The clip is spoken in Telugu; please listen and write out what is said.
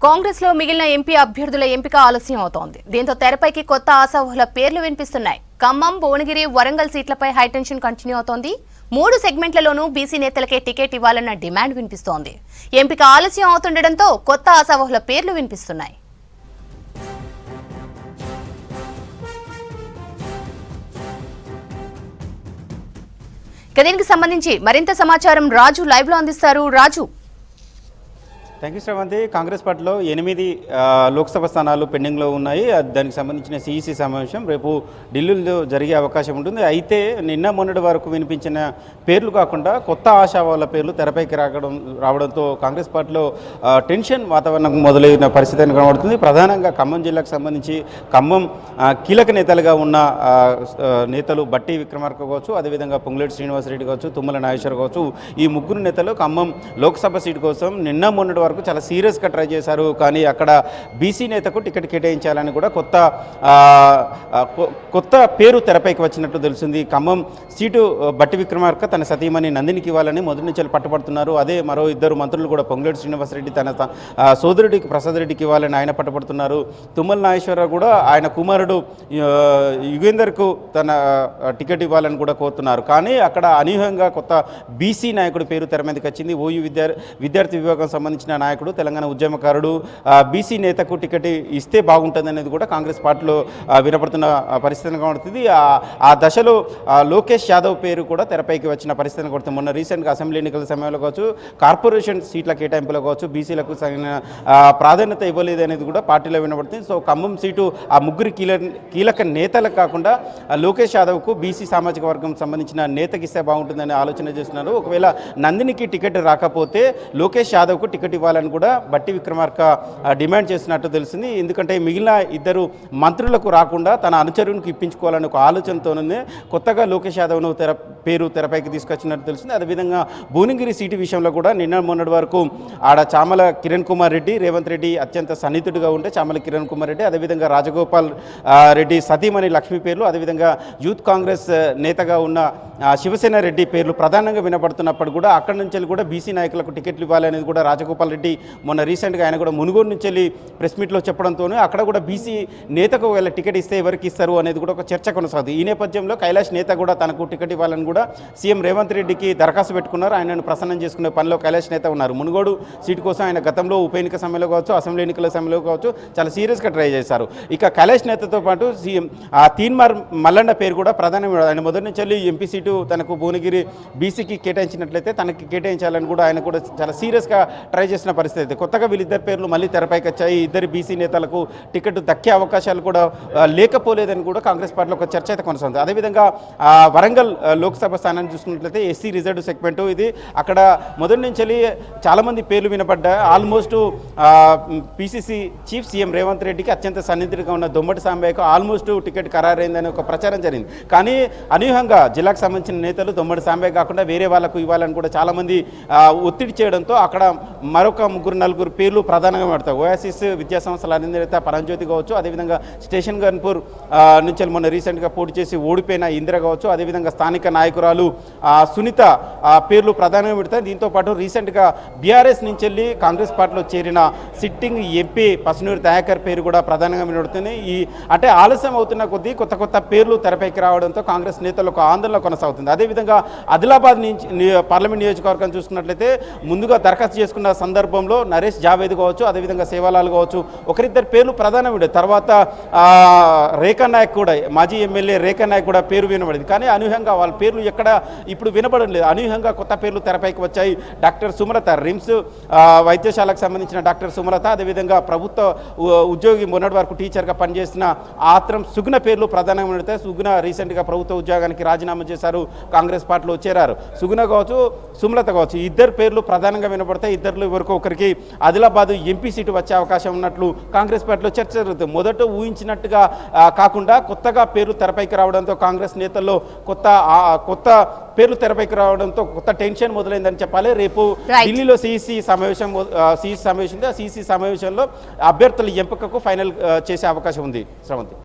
కాంగ్రెస్ లో మిగిలిన ఎంపీ అభ్యర్థుల ఎంపిక ఆలస్యం అవుతోంది. దీంతో తెరపైకి కొత్త ఆశావహుల పేర్లు వినిపిస్తున్నాయి. ఖమ్మం, భువనగిరి, వరంగల్ సీట్లపై హైటెన్షన్ కంటిన్యూ అవుతోంది. 3 సెగ్మెంట్లలోనూ బీసీ నేతలకే టికెట్ ఇవ్వాలన్న డిమాండ్ వినిపిస్తోంది. ఎంపిక ఆలస్యం అవుతుండటంతో కొత్త ఆశావహుల పేర్లు వినిపిస్తున్నాయి. దీనికి సంబంధించి మరింత సమాచారం రాజు లైవ్ లో అందిస్తారు. రాజు, థ్యాంక్ యూ శ్రవంతి. కాంగ్రెస్ పార్టీలో 8 లోక్సభ స్థానాలు పెండింగ్లో ఉన్నాయి. దానికి సంబంధించిన సిఈసి సమావేశం రేపు ఢిల్లీలో జరిగే అవకాశం ఉంటుంది. అయితే నిన్న మొన్నటి వరకు వినిపించిన పేర్లు కాకుండా కొత్త ఆశావాల పేర్లు తెరపైకి రావడంతో కాంగ్రెస్ పార్టీలో టెన్షన్ వాతావరణం మొదలైన పరిస్థితి కనబడుతుంది. ప్రధానంగా ఖమ్మం జిల్లాకు సంబంధించి ఖమ్మం కీలక నేతలుగా ఉన్న నేతలు బట్టి విక్రమార్క కావచ్చు, అదేవిధంగా పొంగులేటి శ్రీనివాసరెడ్డి కావచ్చు, తుమ్మల నాగేశ్వర కావచ్చు, ఈ ముగ్గురు నేతలు ఖమ్మం లోక్సభ సీటు కోసం నిన్న మొన్నటి వరకు చాలా సీరియస్గా ట్రై చేశారు. కానీ అక్కడ బీసీ నేతకు టికెట్ కేటాయించాలని కూడా కొత్త పేరు తెరపైకి వచ్చినట్టు తెలిసింది. ఖమ్మం సీటు బట్టి విక్రమార్క తన సతీమణి నందినికి ఇవ్వాలని మొదటి నుంచి పట్టుబడుతున్నారు. అదే మరో 2 మంత్రులు కూడా పొంగులేటి శ్రీనివాసరెడ్డి తన సోదరుడికి ప్రసాద్ రెడ్డికి ఇవ్వాలని ఆయన పట్టుబడుతున్నారు. తుమ్మల నాగేశ్వరరావు కూడా ఆయన కుమారుడు యుగేందర్కు తన టికెట్ ఇవ్వాలని కూడా కోరుతున్నారు. కానీ అక్కడ అనూహ్యంగా కొత్త బీసీ నాయకుడి పేరు తెర మీదకి వచ్చింది. ఓయూ విద్యార్థి విభాగం సంబంధించిన నాయకుడు, తెలంగాణ ఉద్యమకారుడు, బీసీ నేతకు టికెట్ ఇస్తే బాగుంటుంది అనేది కూడా కాంగ్రెస్ పార్టీలో వినపడుతున్న పరిస్థితి కనబడుతుంది. ఆ దశలో లోకేష్ యాదవ్ పేరు కూడా తెరపైకి వచ్చిన పరిస్థితి కనబడుతుంది. మొన్న రీసెంట్గా అసెంబ్లీ ఎన్నికల సమయంలో కావచ్చు, కార్పొరేషన్ సీట్ల కేటాయింపులో కావచ్చు, బీసీలకు తగిన ప్రాధాన్యత ఇవ్వలేదు అనేది కూడా పార్టీలో వినపడుతుంది. సో ఖమ్మం సీటు ఆ ముగ్గురు కీలక నేతలకు కాకుండా లోకేష్ యాదవ్కు బీసీ సామాజిక వర్గం సంబంధించిన నేతకి ఇస్తే బాగుంటుందని ఆలోచన చేస్తున్నారు. ఒకవేళ నందినికి టికెట్ రాకపోతే లోకేష్ యాదవ్కు టికెట్ ఇవ్వాలని కూడా బట్టి విక్రమార్క డిమాండ్ చేసినట్టు తెలిసింది. ఎందుకంటే మిగిలిన 2 మంత్రులకు రాకుండా తన అనుచరునికి ఇప్పించుకోవాలని ఒక ఆలోచనతోనే కొత్తగా లోకేష్ యాదవ్ను పేరు తెరపైకి తీసుకొచ్చినట్టు తెలిసింది. అదేవిధంగా భువనగిరి సీటు విషయంలో కూడా నిన్న మొన్నటి వరకు ఆడ చామల కిరణ్ కుమార్ రెడ్డి, రేవంత్ రెడ్డి అత్యంత సన్నిహితుడిగా ఉంటే చామల కిరణ్ కుమార్ రెడ్డి, అదేవిధంగా రాజగోపాల్ రెడ్డి సతీమణి లక్ష్మీ పేర్లు, అదేవిధంగా యూత్ కాంగ్రెస్ నేతగా ఉన్న శివసేన రెడ్డి పేర్లు ప్రధానంగా వినపడుతున్నప్పుడు కూడా అక్కడి నుంచి కూడా బీసీ నాయకులకు టికెట్లు ఇవ్వాలనేది కూడా రాజగోపాల్ రెడ్డి మొన్న రీసెంట్గా ఆయన కూడా మునుగోడు నుంచి వెళ్ళి ప్రెస్ మీట్లో చెప్పడంతో అక్కడ కూడా బీసీ నేతకు వీళ్ళ టికెట్ ఇస్తే ఎవరికి ఇస్తారు అనేది కూడా ఒక చర్చ కొనసాగుతుంది. ఈ నేపథ్యంలో కైలాష్ నేత కూడా తనకు టికెట్ ఇవ్వాలని కూడా సీఎం రేవంత్ రెడ్డికి దరఖాస్తు పెట్టుకున్నారు. ఆయనను ప్రసన్నం చేసుకునే పనిలో కైలాష్ నేత ఉన్నారు. మునుగోడు సీటు కోసం ఆయన గతంలో ఉప ఎన్నిక సమయంలో కావచ్చు, అసెంబ్లీ ఎన్నికల సమయంలో కావచ్చు చాలా సీరియస్గా ట్రై చేశారు. ఇక కైలాష్ నేతతో పాటు సీఎం తీన్మార్ మల్లన్న పేరు కూడా ప్రధానమైన ఆయన మొదటి నుంచి వెళ్ళి ఎంపీ సీటు తనకు భువనగిరి బీసీకి కేటాయించినట్లయితే తనకి కేటాయించాలని కూడా ఆయన కూడా చాలా సీరియస్గా ట్రై చేసిన పరిస్థితి అయితే కొత్తగా వీళ్ళిద్దరి పేర్లు మళ్ళీ తెరపైకి వచ్చాయి. ఇద్దరు బీసీ నేతలకు టికెట్ దక్కే అవకాశాలు కూడా లేకపోలేదని కూడా కాంగ్రెస్ పార్టీలో ఒక చర్చ అయితే కొనసాగుతుంది. అదేవిధంగా వరంగల్ లోక్సభ స్థానాన్ని చూసుకున్నట్లయితే ఎస్సీ రిజర్వ్డ్ సెగ్మెంటు ఇది. అక్కడ మొదటి నుంచి చాలామంది పేర్లు వినపడ్డాయి. Almost PCC chief CM Revanth రెడ్డికి అత్యంత సన్నిహితుడిగా ఉన్న దొమ్మటి సాంబయ్యకు ఆల్మోస్ట్ టికెట్ ఖరారైందని ఒక ప్రచారం జరిగింది. కానీ అనూహ్యంగా జిల్లాకు సంబంధించిన నేతలు దొమ్మటి సాంబయ్య కాకుండా వేరే వాళ్ళకు ఇవ్వాలని కూడా చాలామంది ఒత్తిడి చేయడంతో అక్కడ మరొక 3-4 పేర్లు ప్రధానంగా పడతాయి. ఓయాసిస్ విద్యాసంస్థల అధినేత పరంజ్యోతి కావచ్చు, అదేవిధంగా స్టేషన్ గన్పూర్ నుంచి మొన్న రీసెంట్గా పోటీ చేసి ఓడిపోయిన ఇందిర కావచ్చు, అదేవిధంగా స్థానిక నాయకురాలు సునీత పేర్లు ప్రధానంగా పెడతాయి. దీంతో పాటు రీసెంట్గా బీఆర్ఎస్ నుంచి వెళ్ళి కాంగ్రెస్ పార్టీలో చేరిన సిట్టింగ్ ఎంపీ పసునూరి దయాకర్ పేరు కూడా ప్రధానంగా వినబడుతుంది. అంటే ఆలస్యం అవుతున్న కొద్దీ కొత్త పేర్లు తెరపైకి రావడంతో కాంగ్రెస్ నేతలు ఒక ఆందోళన కొనసాగుతుంది. అదేవిధంగా ఆదిలాబాద్ నుంచి పార్లమెంట్ నియోజకవర్గం చూసుకున్నట్లయితే ముందుగా దరఖాస్తు చేసుకున్న సందర్భంలో నరేష్ జావేద్ కావచ్చు, అదేవిధంగా సేవాలాల్ కావచ్చు, 1-2 పేర్లు ప్రధానమైన తర్వాత రేఖా నాయక్ కూడా మాజీ ఎమ్మెల్యే రేఖా నాయక్ కూడా పేరు వినబడింది. కానీ అనూహ్యంగా వాళ్ళ పేర్లు ఎక్కడ ఇప్పుడు వినబడడం లేదు. అనూహ్యంగా కొత్త పేర్లు తెరపైకి వచ్చాయి. డాక్టర్ సుమలత, రిమ్స్ వైద్యశాలకు సంబంధించిన డాక్టర్ సుమలత, అదేవిధంగా ప్రభుత్వ ఉద్యోగి మొన్నటి వరకు టీచర్గా పనిచేసిన ఆత్రం సుగుణ పేర్లు ప్రధానంగా వినబడతాయి. సుగుణ రీసెంట్గా ప్రభుత్వ ఉద్యోగానికి రాజీనామా చేశారు, కాంగ్రెస్ పార్టీలో చేరారు. సుగుణ కావచ్చు, సుమలత కావచ్చు, ఇద్దరు పేర్లు ప్రధానంగా వినబడతాయి. ఇద్దరు వరకు ఒకరికి ఆదిలాబాద్ ఎంపీ సీటు వచ్చే అవకాశం ఉన్నట్లు కాంగ్రెస్ పార్టీలో చర్చ జరుగుతుంది. మొదట ఊహించినట్టుగా కాకుండా కొత్తగా పేర్లు తెరపైకి రావడంతో కాంగ్రెస్ నేతల్లో కొత్త పేర్లు తెరపైకి రావడంతో కొత్త టెన్షన్ మొదలైందని చెప్పాలి. రేపు ఢిల్లీలో సిఈసి సమావేశంలో అభ్యర్థుల ఎంపికకు ఫైనల్ చేసే అవకాశం ఉంది. శ్రవంతి.